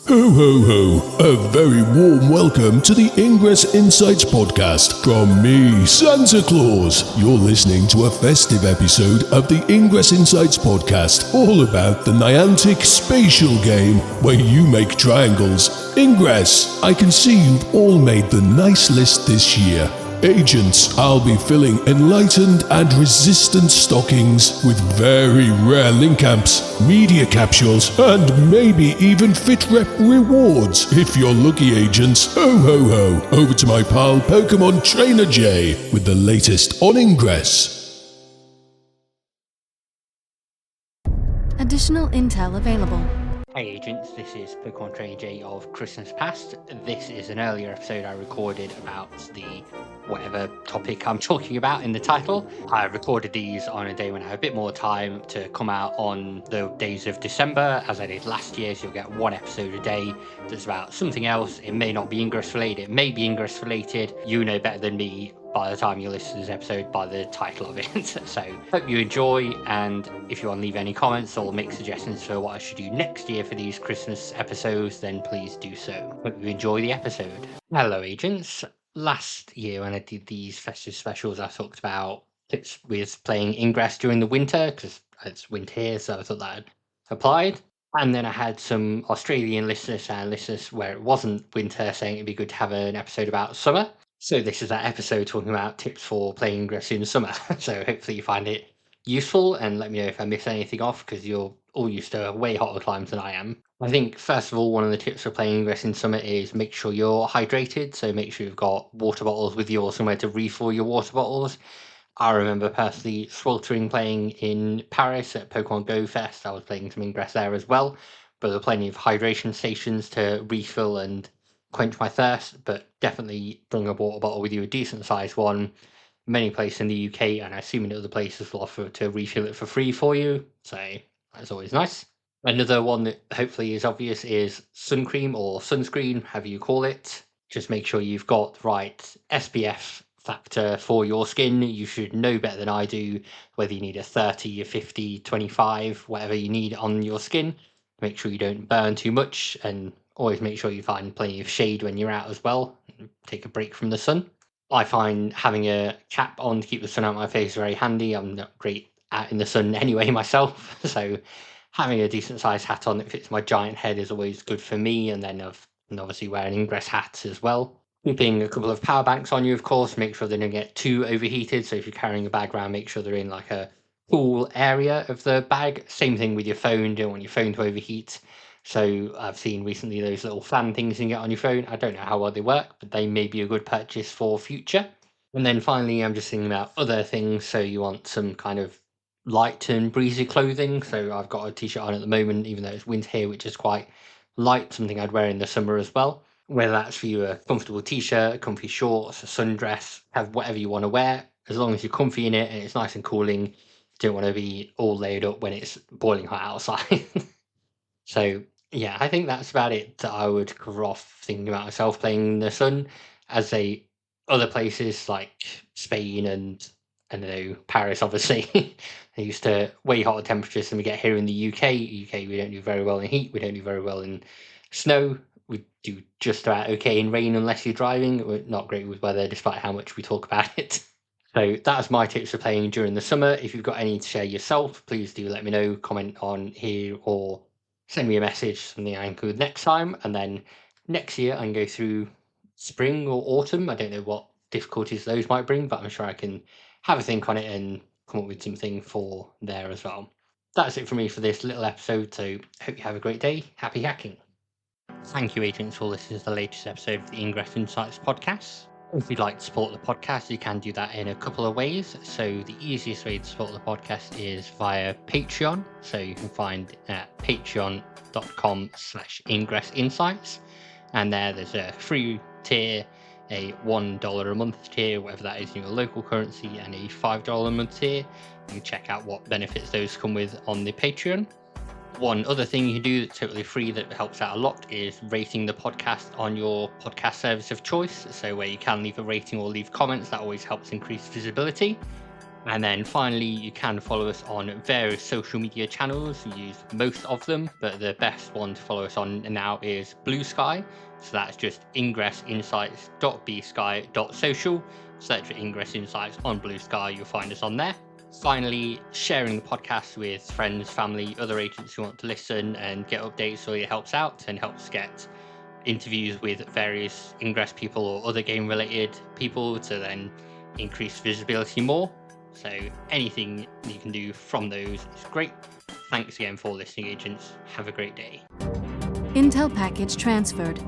Ho ho ho! A very warm welcome to the Ingress Insights podcast from me, Santa Claus. You're listening to a festive episode of the Ingress Insights podcast, all about the Niantic spatial game where you make triangles. Ingress, I can see you've all made the nice list this year. Agents, I'll be filling enlightened and resistant stockings with very rare link amps, media capsules, and maybe even fit rep rewards if you're lucky, agents. Ho ho ho! Over to my pal Pokemon Trainer J with the latest on Ingress. Additional intel available. Hey agents, this is Pokemon Trainer J of Christmas Past. This is an earlier episode I recorded about the whatever topic I'm talking about in the title. I recorded these on a day when I had a bit more time to come out on the days of December, as I did last year, so you'll get one episode a day that's about something else. It may not be Ingress related, it may be Ingress related. You know better than me by the time you listen to this episode by the title of it. So hope you enjoy, and if you want to leave any comments or make suggestions for what I should do next year for these Christmas episodes, then please do so. Hope you enjoy the episode. Hello agents. Last year when I did these festive specials, I talked about tips with playing Ingress during the winter, because it's winter here, so I thought that applied. And then I had some Australian listeners and listeners where it wasn't winter saying it'd be good to have an episode about summer. So this is that episode talking about tips for playing Ingress in the summer. So hopefully you find it useful, and let me know if I miss anything off, because you're all used to way hotter climes than I am. I think first of all, one of the tips for playing Ingress in summer is make sure you're hydrated. So make sure you've got water bottles with you or somewhere to refill your water bottles. I remember personally sweltering playing in Paris at Pokemon Go Fest. I was playing some Ingress there as well, but there were plenty of hydration stations to refill and quench my thirst, but definitely bring a water bottle with you, a decent sized one. Many places in the UK, and I assume in other places, will offer to refill it for free for you, so that's always nice. Another one that hopefully is obvious is sun cream or sunscreen, however you call it. Just make sure you've got the right SPF factor for your skin. You should know better than I do whether you need a 30, a 50, 25, whatever you need on your skin. Make sure you don't burn too much, and always make sure you find plenty of shade when you're out as well. Take a break from the sun. I find having a cap on to keep the sun out of my face very handy. I'm not great out in the sun anyway myself, so having a decent sized hat on that fits my giant head is always good for me, and then obviously wearing Ingress hats as well. Keeping a couple of power banks on you, of course, make sure they don't get too overheated. So if you're carrying a bag around, make sure they're in like a cool area of the bag. Same thing with your phone, don't want your phone to overheat. So I've seen recently those little fan things you can get on your phone. I don't know how well they work, but they may be a good purchase for future. And then finally, I'm just thinking about other things. So you want some kind of light and breezy clothing. So I've got a t-shirt on at the moment, even though it's winter here, which is quite light, something I'd wear in the summer as well. Whether that's for you a comfortable t-shirt, comfy shorts, a sundress, have whatever you want to wear, as long as you're comfy in it and it's nice and cooling. You don't want to be all layered up when it's boiling hot outside. So yeah, I think that's about it that I would cover off thinking about myself playing in the sun. As other places like Spain and I don't know, Paris obviously, they used to way hotter temperatures than we get here in the UK. UK, we don't do very well in heat, we don't do very well in snow. We do just about okay in rain unless you're driving. We're not great with weather despite how much we talk about it. So that's my tips for playing during the summer. If you've got any to share yourself, please do let me know, comment on here or send me a message, something I include next time. And then next year I can go through spring or autumn. I don't know what difficulties those might bring, but I'm sure I can have a think on it and come up with something for there as well. That's it for me for this little episode, so hope you have a great day. Happy hacking. Thank you, agents, for listening to the latest episode of the Ingress Insights podcast. If you'd like to support the podcast, you can do that in a couple of ways. So the easiest way to support the podcast is via Patreon. So you can find it at patreon.com/Ingress Insights. And there's a free tier, a $1 a month tier, whatever that is in your local currency, and a $5 a month tier. You can check out what benefits those come with on the Patreon. One other thing you can do that's totally free that helps out a lot is rating the podcast on your podcast service of choice. So where you can leave a rating or leave comments, that always helps increase visibility. And then finally, you can follow us on various social media channels. We use most of them, but the best one to follow us on now is Blue Sky. So that's just ingressinsights.bsky.social. Search for Ingress Insights on Blue Sky, you'll find us on there. Finally, sharing the podcast with friends, family, other agents who want to listen and get updates really helps out and helps get interviews with various Ingress people or other game related people to then increase visibility more. So anything you can do from those is great. Thanks again for listening, agents. Have a great day. Intel package transferred.